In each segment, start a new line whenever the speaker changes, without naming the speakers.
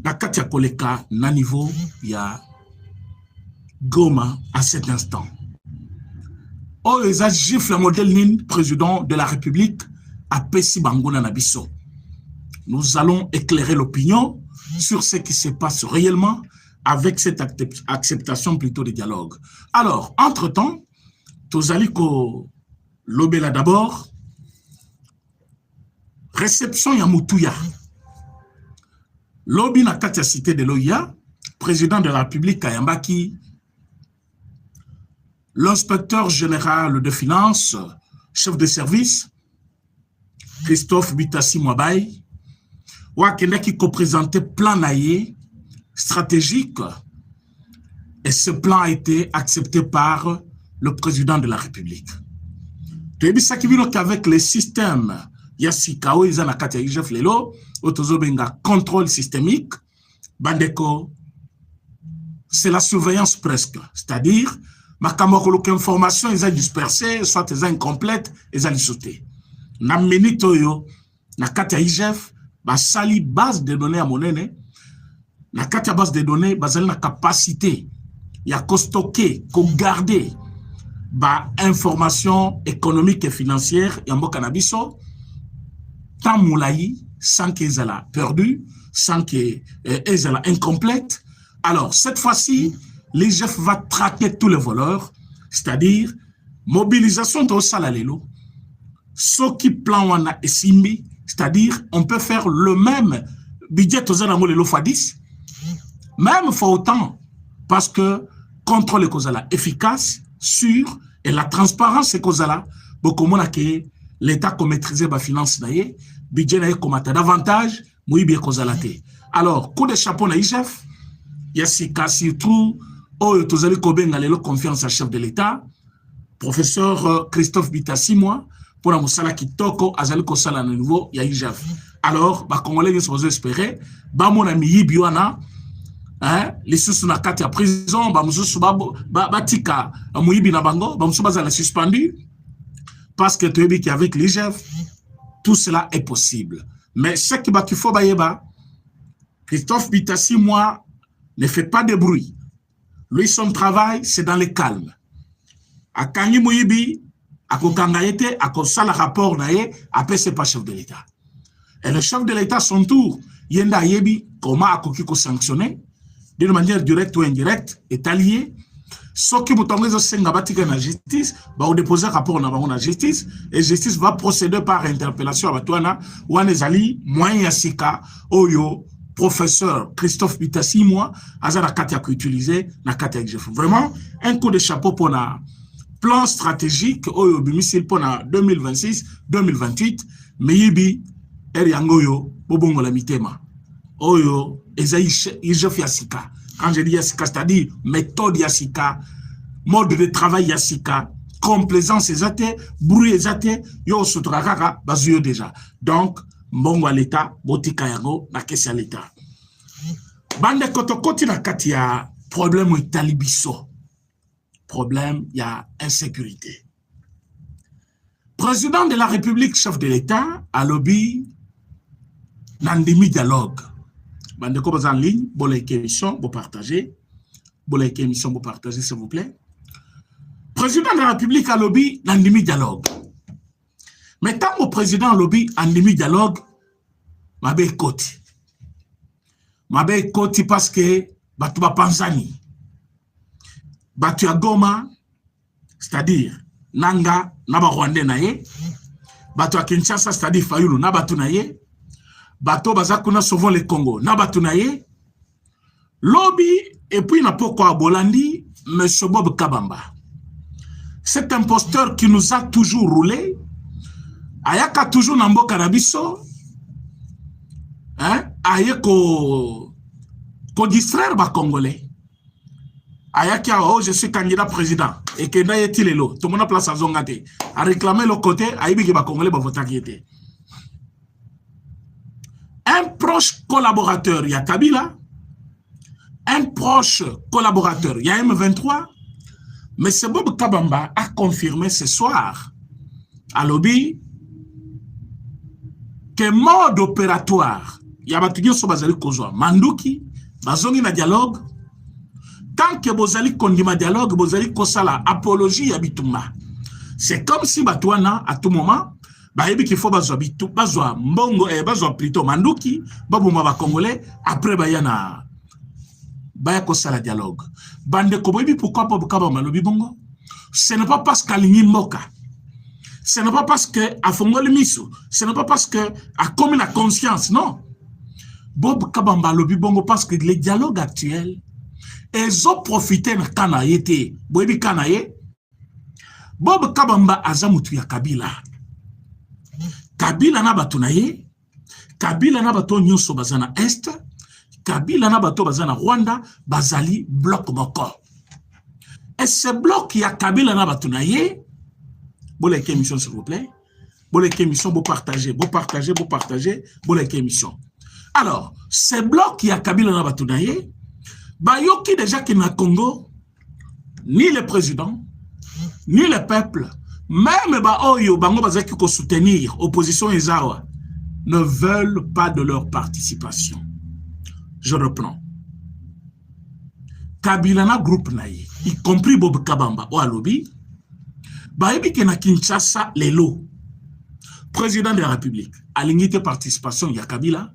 na kati ya koleka na niveau ya Goma à cet instant. Oh, les gifle modèle nin président de la République à Pessi Bangona Nabiso. Nous allons éclairer l'opinion sur ce qui se passe réellement avec cette acceptation plutôt de dialogue. Alors, entre-temps, Tozaliko Lobela d'abord, réception Yamutouya. Lobi na kati ya cité de l'OIA, président de la République Kayambaki, l'inspecteur général de finances, chef de service, Christophe Bitassi Mwabai, Wakende qui co-présentait plan naïe stratégique, et ce plan a été accepté par le président de la République. Tu as vu ça qui vient qu'avec les systèmes Yasikao, ils ont la carte IGF Lelo, Otozobenga contrôle systémique, Bandeko, c'est la surveillance presque, c'est-à-dire, ma kamokolo information, ils ont dispersé, soit ils ont incomplète, ils ont sauté. Na minitoyo, na carte IGF, ba sali base de données à monnaie, na carte base de données, basale na capacité, ya ko stocker, ko garder, ba information économique et financière, yambo cannabiso, tant moulaï, sans qu'ils aient perdu, sans qu'ils aient incomplète. Alors, cette fois-ci, l'IGF va traquer tous les voleurs, c'est-à-dire mobilisation de Salalelo, ce qui plan wana esimbi, c'est-à-dire on peut faire le même budget aux Zanamolelo Fadis, même fois autant, parce que contrôle causala efficace, sûr, et la transparence est causala, beaucoup moins que l'État qui maîtrise la finance naïe, budget naïe comme davantage, mouibi causalaté. Alors, coup de chapeau na IGF, Yassika surtout, oh, tozali kobenga lelo confiance à chef de l'État, professeur Christophe Bitassi, moi, pour la moussala kitoko, azali kosala na nouveau, ya IGF. Alors, ba Congolais, ils sont espérés, ba mon ami Yibiwana, hein, les sous na kati ya prison, ba moussou ba tika, mouibi na bango, ba moussou bazala suspendu, parce que tu es qu'avec l'IGF, tout cela est possible. Mais ce qui va qu'il faut baïeba, Christophe Bitassi, moi, ne fait pas de bruit. Lui, son travail, c'est dans le calme. A Kangi Mouibi, à Kokangayete, à Kosala rapport naye, après c'est pas chef de l'État. Et le chef de l'État, son tour, Yenda Yebi, comment a Kokiko sanctionné, d'une manière directe ou indirecte, est allié. Ce qui vous tombe dans la justice, va vous déposer un rapport dans la justice, et la justice va procéder par interpellation à Batouana, ou à Nezali, moyen Yassika, Oyo, professeur Christophe Bitassi, moi, Azara Katia qui utilisé, na Katia IGF. Vraiment, un coup de chapeau pour un plan stratégique, Oyo Bimisil pour 2026-2028, mais Yibi, Eriangoyo, Bobongo la mitema. Oyo, IGF Yassika. Quand je dis Yassika, c'est-à-dire méthode Yassika, mode de travail Yassika, complaisance ezate, bruit ezate, yo sotrakaka, bazuyo déjà. Donc, mbongo à l'État, botika yango, na kesi à l'État. Bande kotokoti na kati ya problème ou talibiso. Problème, il y a insécurité. Président de la République, chef de l'État, a lobby nandimi dialogue. Bande ko en ligne, bon like émission, bon partager. Bon like émission, bon partager, s'il vous plaît. Président de la République a lobby nandimi dialogue. Mais tant que le président lobby en demi-dialogue, je koti. Je koti parce que batu ba Panzani, batu ya Goma, c'est-à-dire Nanga, naba Rwandais naye, batu ya Kinshasa, c'est-à-dire Fayulu, nabatu naye, batu bazakuna sauvons le Congo, nabatu naye, lobby, et puis na pourquoi Bolandi, M. Bob Kabamba. Cet imposteur qui nous a toujours roulé, ayaka toujours nambo karabiso, hein, ayako distraire ba Congolais. Ayaka, oh, je suis candidat président, et que n'a yeti lelo, tout le monde a place à Zongate, à réclamer le côté, aïbi ki ba Congolais ba voter qui était. Un proche collaborateur, il y a Kabila, un proche collaborateur, il y a M23, mais ce Bob Kabamba a confirmé ce soir à Lobby que mode opératoire ya batuyo so bazali kozwa manduki bazongi na dialogue. Tant que bozali kondima dialogue, bozali kosala apologie ya bitumba. C'est comme si batouana à tout moment bayebi qu'il faut bazwa bitu bazwa mbongo bazwa plutôt manduki babuma ba congolais après bayana baya kosala dialogue. Bande ko boyebi pourquoi pas bukaba malobi bongo? Ce n'est pas parce qu'alingi mboka. Ce n'est pas parce que a fongoli miso, ce n'est pas parce que a commis la conscience, non. Bob Kabamba lobi bongo parce que les dialogues actuels ils ont profité de Kanaye. Boyebi Kanaye. Bob Kabamba azamutu ya Kabila. Kabila na bato na ye. Kabila na bato nyonso bazana Est. Kabila na bato bazana Rwanda. Bazali bloc moko. Et ce bloc ya Kabila na bato na ye. Boleke émission s'il vous plaît. Boleke émission, vous partagez. Vous partagez, vous partagez. Boleke émission. Alors, ce bloc ya Kabila na bato na ye. Bayoki déjà qui n'a Congo, ni le président, ni le peuple, même Baoyo, Bango Bazaki ko soutenir, opposition Ezawa, ne veulent pas de leur participation. Je reprends. Kabilana groupe naïe, y compris Bob Kabamba, ou Alobi, Baebi Kena Kinshasa, Lelo, président de la République, à l'unité participation, il y a Kabila,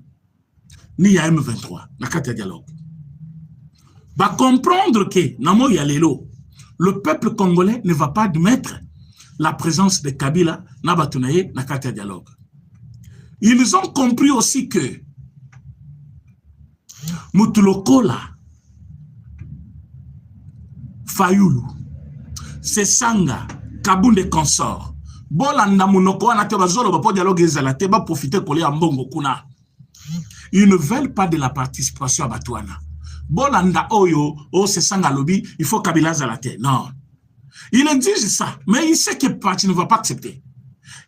ni il y a M23, na carte dialogue. Va comprendre que, Namo Yalelo, le peuple congolais ne va pas admettre la présence de Kabila, Nabatunaye, Nakata Dialogue. Ils ont compris aussi que Mutulokola, Fayoulou, Sesanga, Kabunde Consort, Bolanda Munoko, Anatebazolo, Bapo Dialogue Ezalate, va profiter pour les Ambongo Kuna. Ils ne veulent pas de la participation à Batouana. Bolanda Oyo, Sesanga Lobby, il faut Kabila Zalate. Non. Il exige ça, mais il sait que parti ne va pas accepter.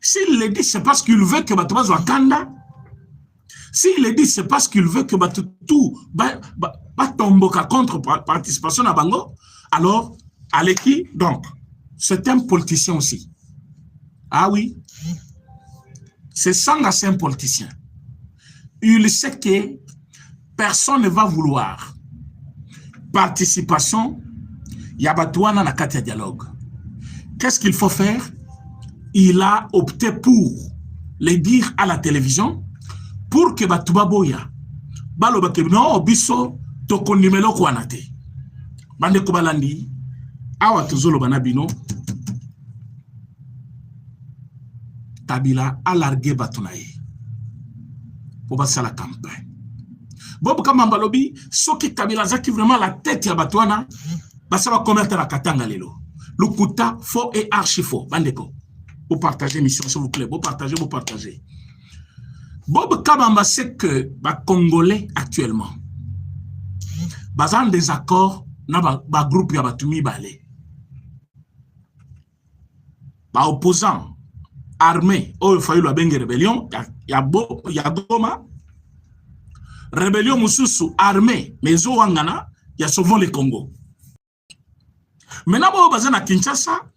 S'il le dit, c'est parce qu'il veut que Batouba soit Kanda. S'il le dit, c'est parce qu'il veut que tout Batomboka contre participation à Bango. Alors, Aleki, donc, c'est un politicien aussi. Ah oui. C'est Sanga, c'est un politicien. Il sait que personne ne va vouloir participation, Yabatouana na Katia Dialogue. Qu'est-ce qu'il faut faire? Il a opté pour le dire à la télévision pour que Batouba Boya, Baloba Kebno, Biso, Tokondimelo Kwanate. Bande Kobalandi, Awa Tuzolo Banabino, Kabila a largué Batounaye pour passer la campagne. Bob Kamamba Lobi, ce qui Kabila Zaki vraiment la tête ya Batouana, ça va commettre la Katanga Lelo. Le Kouta, faux et archi faux. Bandeko. Vous partagez mission, s'il vous plaît. Vous partagez, vous partagez. Bob Kamamba sait que les Congolais actuellement, basant des accords, dans le groupe ya Batumi Balé. Les opposants armés, il faut la bengue rébellion, il y a Goma. Rébellion Moussoussou armée, mais Wangana, il y a souvent le Congo. Maintenant, basé à Kinshasa,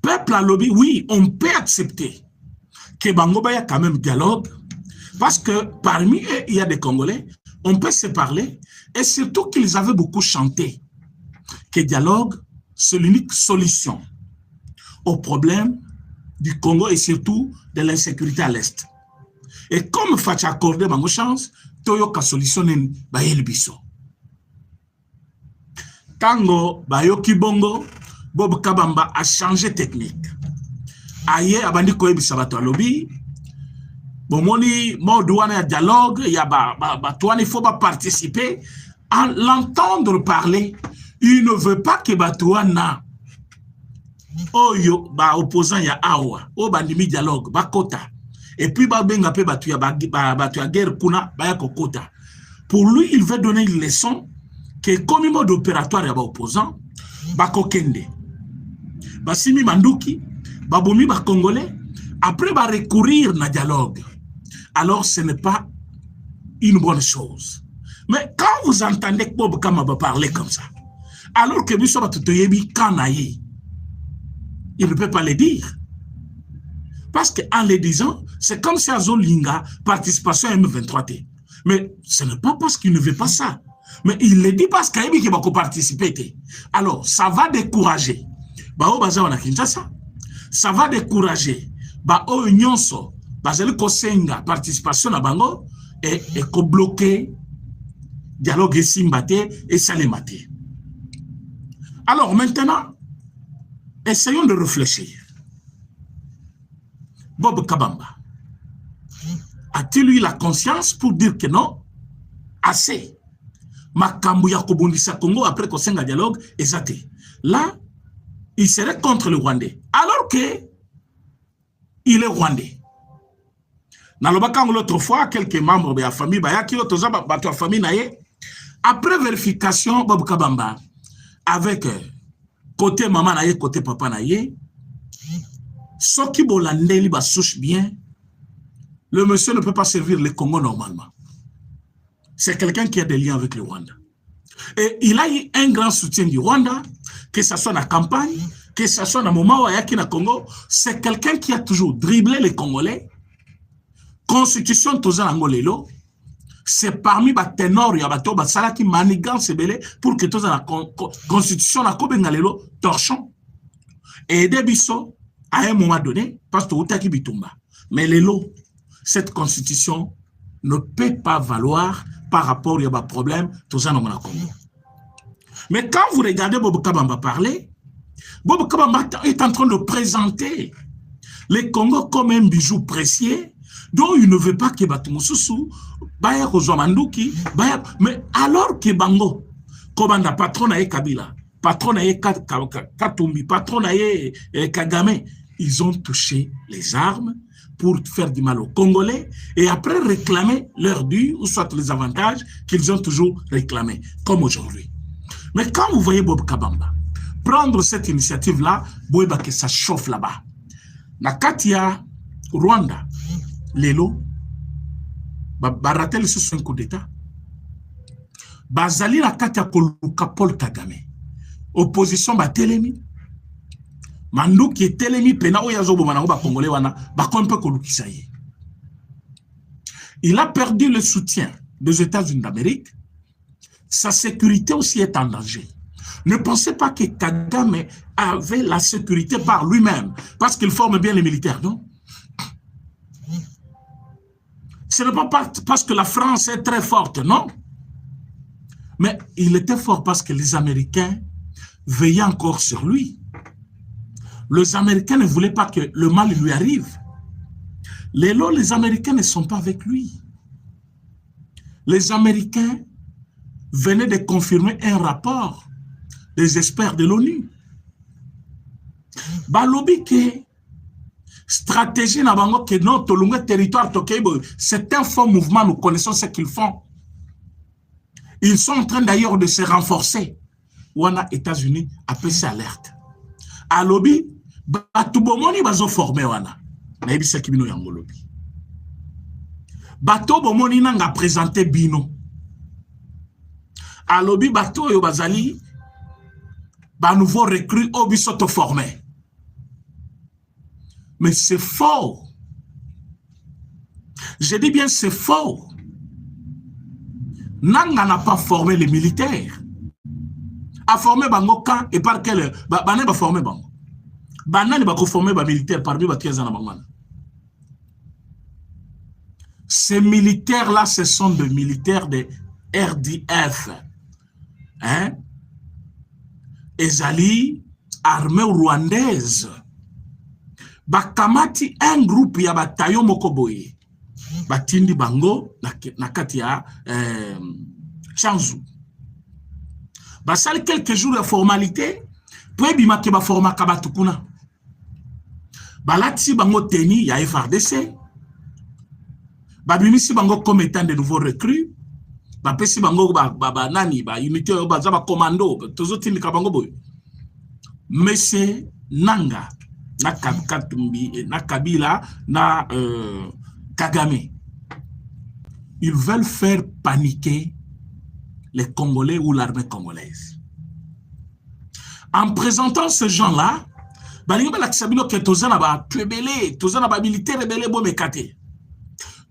peuple à lobby, oui, on peut accepter que Bangoba y a quand même dialogue, parce que parmi eux, il y a des Congolais, on peut se parler, et surtout qu'ils avaient beaucoup chanté que dialogue, c'est l'unique solution au problème du Congo et surtout de l'insécurité à l'Est. Et comme il faut accorder ma chance, Toyoka solutionne Bayel Biso. Tango, Bayoki Bongo, Bob Kabamba a changé technique. Aye, Abandi Koyebi Sabato Lobby, Bomoni, Maudouane dialogue, il y a Batouane, il faut pas participer. En l'entendre parler, il ne veut pas que Batouana, Oyo, opposant ya Awa, Obandimi dialogue, Bakota. Et puis, Babenga pe Batuya guerre kuna Bayako Kota. Pour lui, il veut donner une leçon que comme mode opératoire ya opposant, Bako Kende. Basimi Manduki, Babomi ba Congolais, après va recourir na dialogue. Alors, ce n'est pas une bonne chose. Mais quand vous entendez que Bob Kamaba parler comme ça, alors que Bissot Batutoyebi Kanaye, il ne peut pas le dire. Parce qu'en le disant, c'est comme si Azolinga participation à M23T. Mais ce n'est pas parce qu'il ne veut pas ça. Mais il le dit parce qu'il va participer. Alors, ça va décourager. Ça va décourager. Nyonso, participation à bango et bloquer dialogue simbate et salemate. Alors maintenant, essayons de réfléchir. Bob Kabamba a-t-il eu la conscience pour dire que non, assez? Makambu ya kobundisa Congo après qu'on s'enga dialogue, exacté. Là, il serait contre le Rwandais. Alors que il est Rwandais. L'autre fois, quelques membres de la famille, après vérification, Bob Kabamba, avec côté maman, côté papa, ce qui bolandeli souche bien, le monsieur ne peut pas servir le Congo normalement. C'est quelqu'un qui a des liens avec le Rwanda. Et il a eu un grand soutien du Rwanda, que ce soit dans la campagne, que ce soit dans le moment où il y a qui dans le Congo. C'est quelqu'un qui a toujours dribblé les Congolais. Constitution Toza Angolelo, c'est parmi les ténors, il y a des gens qui manigance pour que Toza la Constitution la Kobengalelo torchon. Et des biso, à un moment donné, parce que Outaki Bitumba. Mais cette Constitution ne peut pas valoir par rapport à un problème Toza dans le Congo. Mais quand vous regardez Bob Kabamba parler, Bob Kabamba est en train de présenter le Congo comme un bijou précieux dont il ne veut pas que Batumususu, Baya Kozwamanduki, mais alors que Bango, Komanda patron à Kabila, patron à Katumbi, patron à Kagame, ils ont touché les armes pour faire du mal aux Congolais et après réclamer leur dû ou soit les avantages qu'ils ont toujours réclamés, comme aujourd'hui. Mais quand vous voyez Bob Kabamba prendre cette initiative-là, vous voyez que ça chauffe là-bas. Nakatia, Rwanda, Lelo, Baratel sur un coup d'État. Bazali Nakatia Koluka Paul Kagame. Opposition Batelemi. Mandou qui est Telemi, Pena Oyazobo Manango Congolais Wana, Bakompe Kolukisaye. Il a perdu le soutien des États-Unis d'Amérique. Sa sécurité aussi est en danger. Ne pensez pas que Kagame avait la sécurité par lui-même, parce qu'il forme bien les militaires, non? Ce n'est pas parce que la France est très forte, non? Mais il était fort parce que les Américains veillaient encore sur lui. Les Américains ne voulaient pas que le mal lui arrive. Les Américains ne sont pas avec lui. Les Américains venaient de confirmer un rapport des experts de l'ONU. Balobi que stratégie na bango que non tolunga territoire tokebo, c'est un faux mouvement, nous connaissons ce qu'ils font. Ils sont en train d'ailleurs de se renforcer. Wana États-Unis a passé alerte. À lobby, batu bomoni bazo formé wana. Na ebisa kibino yango lobby. Bato bomoni nanga présenté bino. À lobby bato yo bazali ba nouveau recrue au bisoto formé. Mais c'est faux. Je dis bien c'est faux. Nanga n'a pas formé les militaires. A formé bango quand et par quel bané ba formé bango. Banane ba ko formé ba militaire parmi ba 15 ans bango. Ces militaires là ce sont des militaires de RDF. Hein? Ezali armée rwandaise. Bakamati un groupe ya bataillon mokoboye. Batindi bango na kati ya Chanzu. Basali quelques jours de formalité, puis bimake ba forma kabatukuna. Balati bango teni ya FRDC. Babimisi bango comme étant de nouveaux recrues. Bapesi bango nani ba unité ba za ba commando, tozotindi kabango boy. Monsieur Nanga na Katumbi, na Kabila, na Kagame. Ils veulent faire paniquer les Congolais ou l'armée congolaise. En présentant ces gens-là,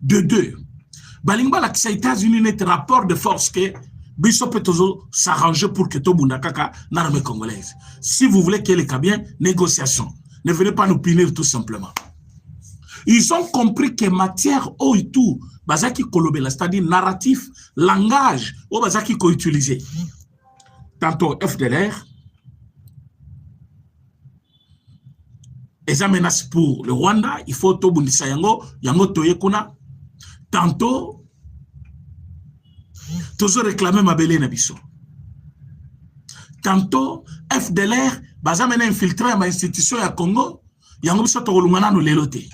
de deux, Balingba la kisa États-Unis net rapport de force que biso peut s'arranger pour que tout bundakaka l'armée congolaise. Si vous voulez qu'elle ait bien, négociation. Ne venez pas nous punir tout simplement. Ils ont compris que matière ou tout, bazaki kolobela, c'est-à-dire narratif, langage, ou bazaki ko utiliser. Tantôt FDLR, et ça menace pour le Rwanda, il faut to bundisa yango toye kuna. Tantôt, toujours réclamer ma belle nabiso. Tantôt, FDLR, baza mena infiltré ma institution ya Congo, yango biso to kolungana no lelote.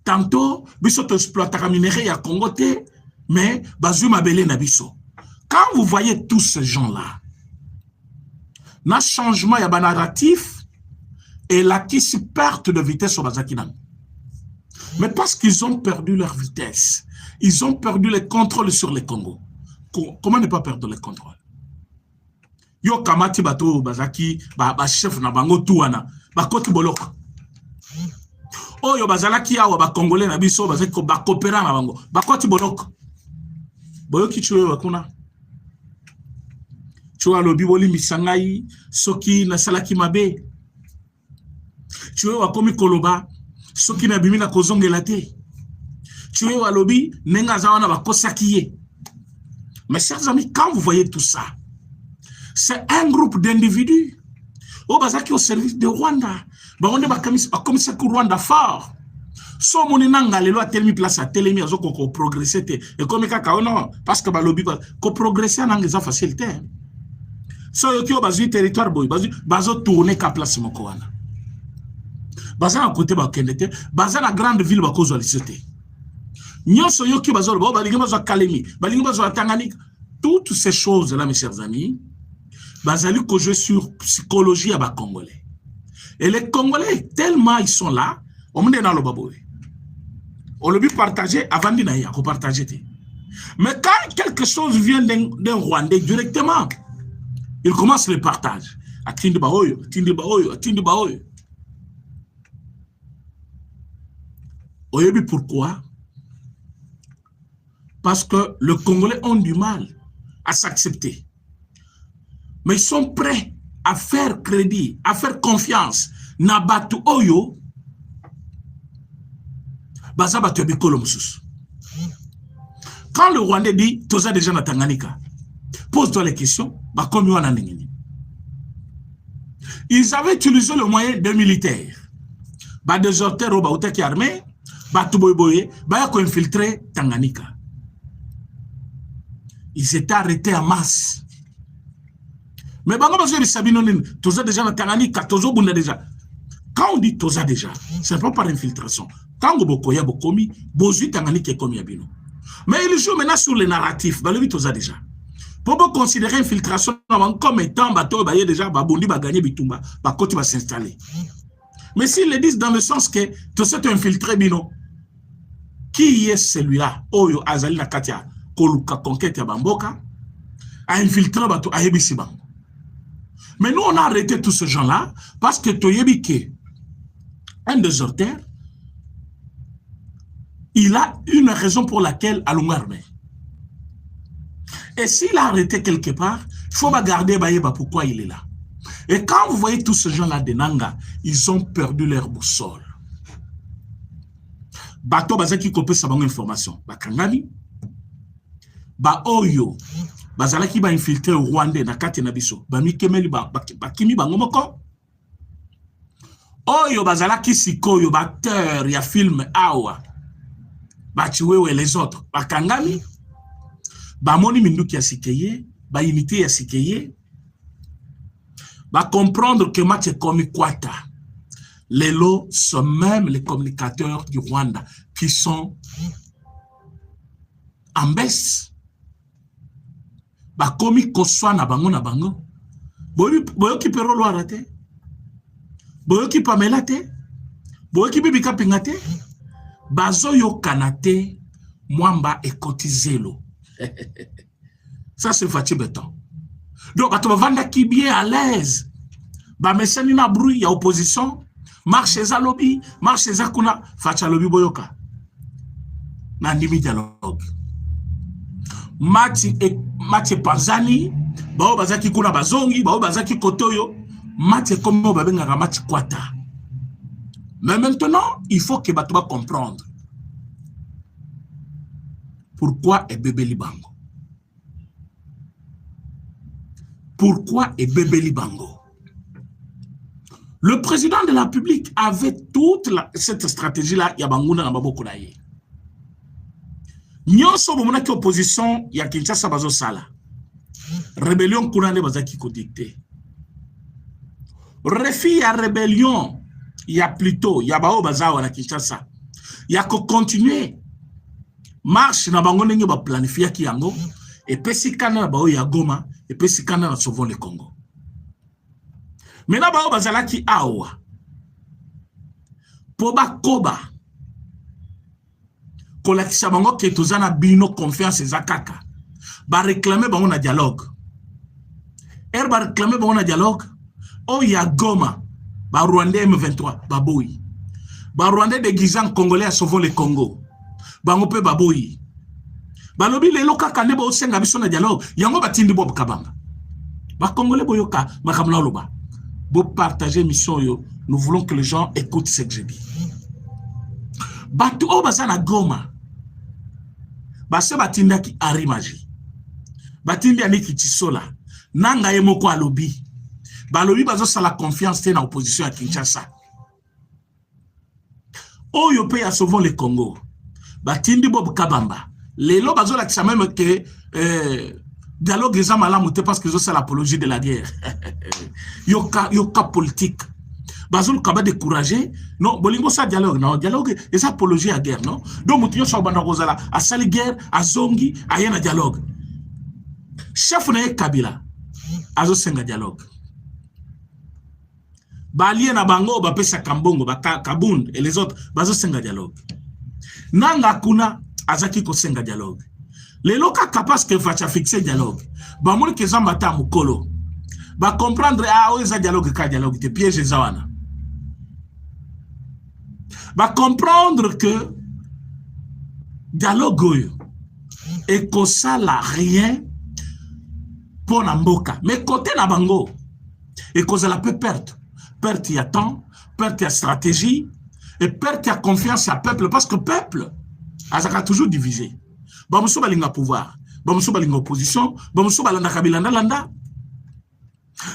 Tantôt, biso to exploiter minerai ya Congo te, mais bazu ma belle nabiso. Quand vous voyez tous ces gens-là, na changement ya ba narratif et la qui se perte de vitesse au bazakinam. Mais parce qu'ils ont perdu leur vitesse, ils ont perdu le contrôle sur le Congo. Comment ne pas perdre le contrôle? Yo kamati bato bazaki ba chef na bango tuana ba koti boloko. Oh yo bazalaki awa ba congolais na biso bazaki ba coopérer na bango ba koti boloko. Boyoki chuwe wakuna. Chuwa lobi boli misangai soki na salaki mabe. Chuwe wakomi koloba soki na bimina kozongela te. Chuwe walobi nenga zawana bakosaki ye. Mes chers amis, quand vous voyez tout ça, c'est un groupe d'individus au bazaki au service de Rwanda. Baronde bakamis comme ça que Rwanda fort. So moninanga lelo a telemi place a telemi azoko ko progresser te. Et comme kaka non parce que balobi ko progresser nanga za facilité. So yo ki o bazu territoire boy bazo tourner ka place moko wana. Baza à côté bakendete, baza la grande ville bakozo alisete. Nyoso yo ki bazo ba balinga bazo Kalemi, balinga bazo Tanganyika. Toutes ces choses là mes chers amis, bazali ko jouer sur psychologie à ba congolais. Et les Congolais tellement ils sont là, on me dans le baboy. On le but partager avant de naïa ko partager te. Mais quand quelque chose vient d'un Rwandais directement, il commence le partage. Atindi baoyo, atindi baoyo, atindi baoyo. Oyebi pourquoi? Parce que les Congolais ont du mal à s'accepter. Mais ils sont prêts à faire crédit, à faire confiance. Nabatu Oyo, Bazabatu Bikolo Moussous. Quand le Rwandais dit, Toza déjà na Tanganyika, pose-toi les questions, ils avaient utilisé le moyen des militaires. Des auteurs au Baoutaki armés, Batuboyboye, Bayako infiltré Tanganyika. Ils étaient arrêtés en masse. Mais Toza déjà na Tanganyika, Tozo Bunda déjà. Quand on dit Toza déjà, ce n'est pas par infiltration. Quand on Bokoya Bokomi, Bozu Tanganyika est comme Yabino. Mais il joue maintenant sur le narratif, Toza déjà. Pour considérer infiltration comme étant bateau, déjà, Babondi va gagner Bitumba, Bakoti va s'installer. Mais s'ils le disent dans le sens que tout ça est infiltré, Bino, qui est celui-là? Oyo Azali Nakatia, Koluka Conquête ya Bamboka, a infiltré Bato Ayebisi Bango. Mais nous, on a arrêté tous ces gens-là parce que Toyebike, un déserteur, il a une raison pour laquelle allons armé. Et s'il a arrêté quelque part, il faut garder Bayeba pourquoi il est là. Et quand vous voyez tous ces gens-là de Nanga, ils ont perdu leur boussole. Bato bazaki kopé sa bango information. Bakangami. Ba oyo. Bazalaki ba infiltré au Rwanda na kati na biso. Ba mikemeli bakimi bango moko. Oyo bazalaki sikoyo acteur ya film awa. Bachiwewe les autres. Bakangami. Ba moni minduki ya sikeye, ba imité ya sikeye. Va comprendre que Mathieu Komi Kwata, les lots sont même les communicateurs du Rwanda qui sont en baisse. Va Komi Koswa na bango na bango. Boyo ki pero lo arate. Boyo ki pamela te. Boyo ki bibi kapinga te. Bazo yo kanate mwamba ekotizelo. Ça c'est Fatih Béton. Donc, à vanda qui bien à l'aise. Bah, mais c'est une bruit, il y a opposition. Marche à lobby, marche à kuna, facha lobby boyoka. nandimi dialogue. Match Panzani, bao bazaki kuna bazongi, bao bazaki kotoyo, match comme babengaka match kwata. Mais maintenant, il faut que Batoba comprendre pourquoi est bébé Libango. Pourquoi est bébé Libango? Le président de la République avait toute cette stratégie-là, il y a Bangouna na Baboko Naye. Nyonso bomona ki opposition ya Kinshasa bazo sala. Rébellion kunande bazaki ko dicté. Refi ya rébellion ya plutôt ya bao bazawa na Kinshasa. Ya ko continuer marche na bango ndenge ba planifier ki yango et pesi kana bao ya Goma et pesi kana na Sauvons le Congo. Mena bao bazalaki awa. Poba koba kolakisa bango ke tozana bino confiance ezakaka ba réclamer bango na dialogue ba réclamer bango na dialogue o ya Goma ba Rwandais M23 baboyi ba Rwandais déguisés en Congolais à Sauvons le Congo bango pe baboyi balobi lelo kaka ne ba osenga biso na dialogue yango batindi Bob Kabanga ba Congolais boyoka makamla loba bo partager mission yo. Nous voulons que les gens écoutent ce que je dis. Batu o basana Goma base batindaki Arimaji batindi aniki Tisola nanga yemoko alobi balobi bazo sala confiance te na opposition à Kinshasa oyo pe ya Sauvons le Congo batindi Bob Kabamba lelo bazo la même que dialogue eza malamu te parce que zo sala apologie de la guerre yoka politique bazul kaba décourager non bolingo sa dialogue non dialogue et apologie à guerre non donc mutu so banda kozala a sali guerre a zongi a yena dialogue chef na Kabila azo senga dialogue balie na bango ba pesa kambongo ba kabund et les autres bazo senga dialogue nanga kuna azaki ko senga dialogue les loka capable que va fixer dialogue ba moni ke zambata mukolo ba comprendre oza dialogue ka dialogue te piège zawana va comprendre que dialogue et que ça n'a rien pour Namboka. Mais côté Nabango, et que ça la peut perdre. Perdre, il y a temps, perdre, il y a stratégie, et perdre, il y a confiance à peuple, parce que peuple, ça a toujours divisé. Bamoussou balinga pouvoir, Bamoussou balinga opposition, Bamoussou balanda kabilanda landa.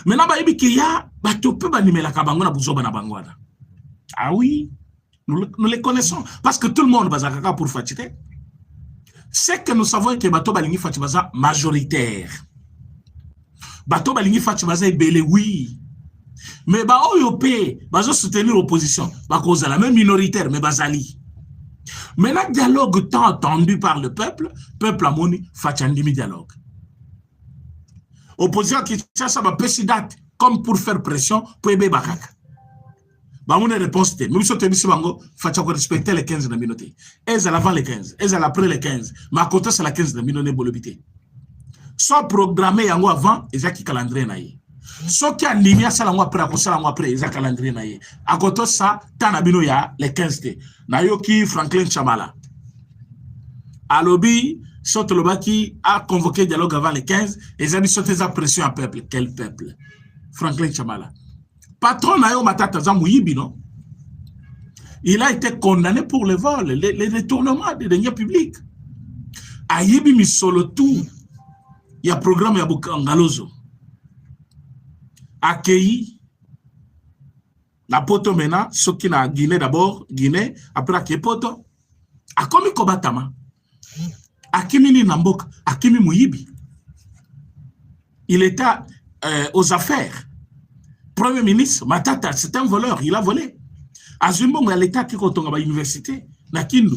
Maintenant, bah, il y a, bah, tu peux banimer la kabango na bouzoba na bangwana. Ah oui. Nous les connaissons. Parce que tout le monde va pour Fatite. C'est que nous savons que Bato Balingi Fatibaza majoritaire. Bato Balingi Fatibaza est belé, oui. Mais Baoyopé, Bazo soutenir l'opposition. Bako la même minoritaire, mais Bazali. Maintenant, dialogue tant attendu par le peuple a moni Fatchandimi dialogue. Opposition qui cherche à pécher date comme pour faire pression pour aider Bakaka. Bah, mon réponse était, nous sommes ici, il faut respecter les 15 minutes. Elles avant les 15, elles après les 15. Ma côté, c'est la 15 minutes. Soit programmé avant, et ça qui calendrier naïe. Soit qui a ligne, ça l'ango après, et ça calendrier naïe. À côté, ça, t'en abino ya les 15 t. Nayoki Franklin Chamala. À lobby, soit le bas qui a convoqué dialogue avant les 15, et ça dit sauter sa pression à peuple. Quel peuple? Franklin Chamala. Patron Nayo Matata Zamouyibi, non? Il a été condamné pour le vol, les détournements des deniers publics. Ayibi mi solo tout. Il y a un programme ya Bukangalozo. Accueilli la poto mena, ce qui na Guinée d'abord, Guinée, après Aké poto. Akomi Kobatama. Akimi Nambok, Akimi Mouyibi. Il était aux affaires. Premier ministre, Matata, c'est un voleur, il a volé. Azumbongo, il y a l'État qui est à l'université, na Kindu,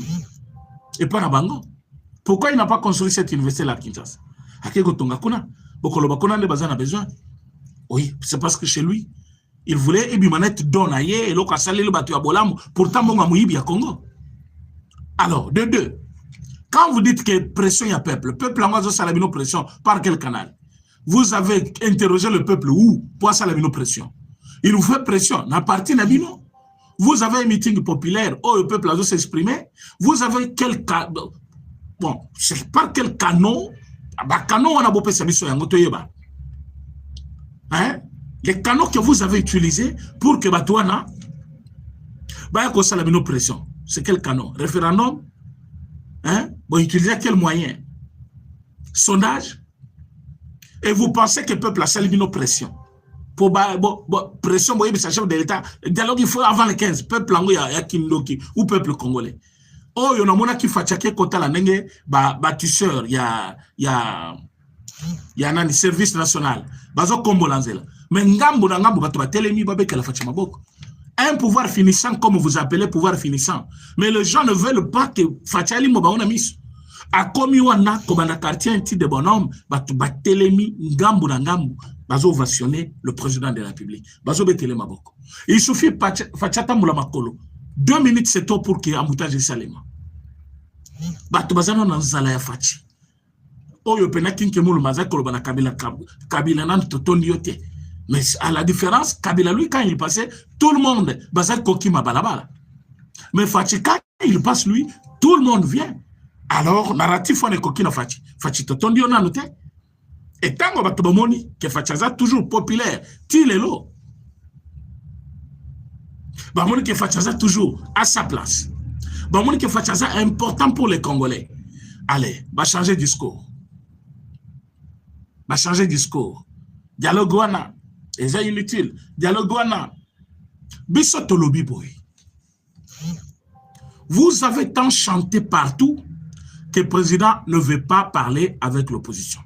et pas na Bango. Pourquoi il n'a pas construit cette université là à Kinshasa? Oui, c'est parce que chez lui, il voulait Ebimanette Donaye et l'autre a salé le bateau à Bolam, pourtant Bonga Mouyibi à Congo. Alors, de deux, quand vous dites que pression il y a peuple, le peuple a salabino pression, par quel canal? Vous avez interrogé le peuple où pour ça la pression. Il vous fait pression. Na parti nabino. Vous avez un meeting populaire où le peuple doit s'exprimer. Vous avez quel cas. Bon, je ne sais pas quel canon. Canon, on a beau faire ça. Hein? Les canaux que vous avez utilisés pour que Batouana. Bah, ça la une pression. C'est quel canon? Référendum? Hein? Vous utilisez quel moyen? Sondage? Et vous pensez que le peuple a salué une pression? Pour pression, vous voyez, chef de l'État. Dialogue, il faut avant les 15. Peuple anglais, il y a Kindoki, ou peuple congolais. Oh, il y en a qui font chaque côté la nenge, bâtisseur, il y a un service national. Bazo Kombo Lanzela. Mais Ngambo, Ngambo, Telemi, Babé, la Fatima Boko. Un pouvoir finissant, comme vous appelez pouvoir finissant. Mais les gens ne veulent pas que Fatali Mobaona mis. A commis wana, comme un quartier un titre de bonhomme, Batelemi, Ngambo, Ngambo, Bazo ovationner le président de la République. Bazo Betelema Boko. Il suffit Fachata Moulamakolo. 2 minutes, c'est tout pour qu'il y ait un moutage de Salema. Bato Bazano Nanzala ya Fachi. Oyo Penakin Kemoul Mazakolo Bana Kabila Nan Totondi Yote. Mais à la différence, Kabila, lui, quand il passait, tout le monde, Bazak Kokima Balabala. Mais Fachi, quand il passe, lui, tout le monde vient. Alors, narratif, on est Kokina Fachi. Fachi Totondi on a noté. Et tant que Batobomoni, que Fachaza toujours populaire, Tilelo. Bamoni que Fachaza toujours à sa place. Bamoni que Fachaza est important pour les Congolais. Allez, va changer de discours. Va changer de discours. Dialogue wana. Et c'est inutile. Dialogue wana. Bissotolobi boy. Vous avez tant chanté partout que le président ne veut pas parler avec l'opposition.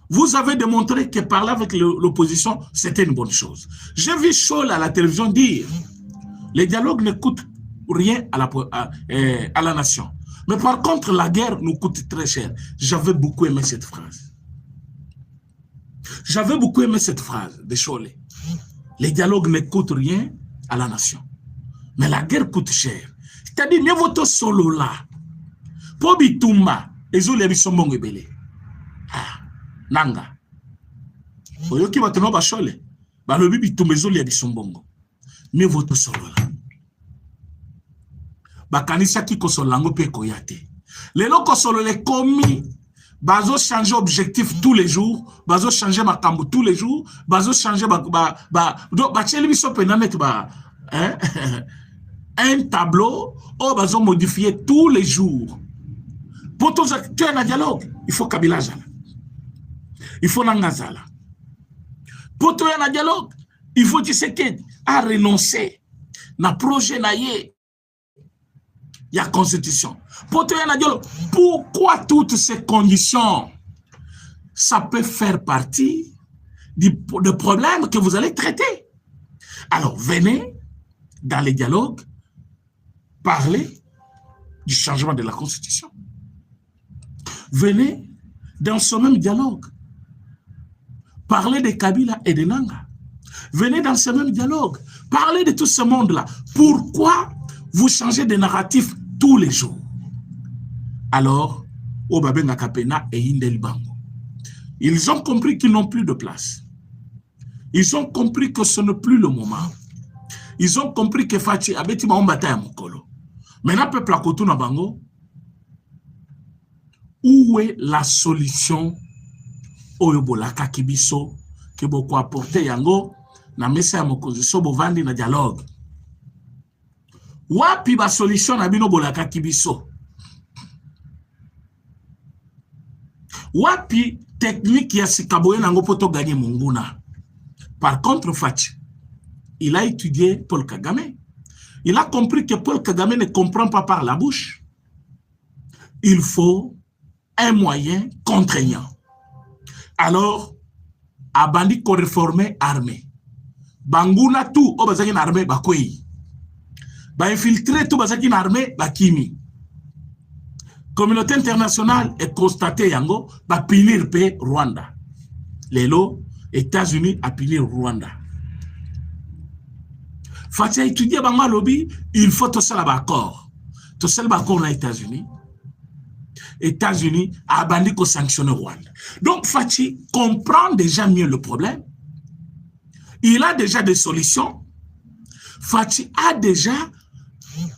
Vous avez démontré que parler avec l'opposition, c'était une bonne chose. J'ai vu Scholl à la télévision dire les dialogues ne coûtent rien à la nation. Mais par contre, la guerre nous coûte très cher. J'avais beaucoup aimé cette phrase. J'avais beaucoup aimé cette phrase de Scholl. Les dialogues ne coûtent rien à la nation. Mais la guerre coûte cher. C'est-à-dire, mieux votre solo là. Pour Bitumba, et zo les bisombongo ebele. Ah, nanga. Oyoki bateno ba Scholl. Ba lobi Bitumba zo les bisombongo. Mieux votre solo là. Ba kanisa ki kosolango pe koyate. Lelo kosolo les commis. Bazo changer objectif tous les jours, bazo changer ma cambo tous les jours, bazo changer donc un tableau, oh bazo modifier tous les jours. Pour tous acteurs un dialogue, il faut Kabila Zala. Il faut Nangazala. Pour tout un dialogue, il faut Tshisekedi à renoncer na projet naie. Il y a constitution. Pourquoi toutes ces conditions? Ça peut faire partie de problèmes que vous allez traiter. Alors, venez dans les dialogues parler du changement de la constitution. Venez dans ce même dialogue parler de Kabila et de Nanga. Venez dans ce même dialogue parler de tout ce monde-là. Pourquoi vous changez de narratif tous les jours? Alors, Obabenga Kapena et Indel Bango, ils ont compris qu'ils n'ont plus de place. Ils ont compris que ce n'est plus le moment. Ils ont compris que Fachi Abeti Maombata Mokolo. Maintenant, peuple à Kotuna Bango, où est la solution Oyobolaka Kibiso, que beaucoup apporté Yango, na mesa Mokozi Sobovandi na dialogue? Wapi ba solution na bino bolaka kibiso? Wapi technique ya sikaboye nango poto gagner munguna? Par contre, Fachi, il a étudié Paul Kagame. Il a compris que Paul Kagame ne comprend pas par la bouche. Il faut un moyen contraignant. Alors, abandi ko réformer armée. Banguna tout obazaki na armée bakoyi. Ba infiltrer tout bazaki une armée bakimi. Communauté internationale est constatée yango ba punir pe Rwanda. Lelo États-Unis a punir Rwanda. Fatia étudier banga lobby, il faut tout ça l'accord. Tout ça l'accord na États-Unis. États-Unis a bandi ko sanctionner Rwanda. Donc Fachi comprend déjà mieux le problème. Il a déjà des solutions. Fachi a déjà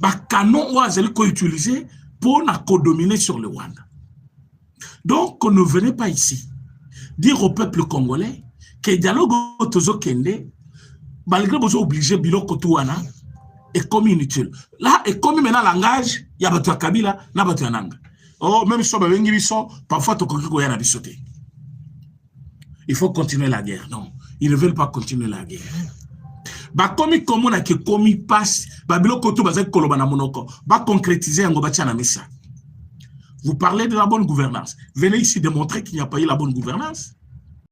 un canon ou utilisé pour dominer sur le Rwanda. Donc, ne venez pas ici dire au peuple congolais que le dialogue Tozo Kende, malgré que vous êtes obligé de est comme inutile. Là, est comme maintenant langage, il y a battu à Kabila, n'a battu à Nanga. Oh, même si on parfois, il faut continuer la guerre. Non, ils ne veulent pas continuer la guerre. Bah, comme on a que comme il passe, concrétiser un messa. Vous parlez de la bonne gouvernance. Venez ici démontrer qu'il n'y a pas eu la bonne gouvernance.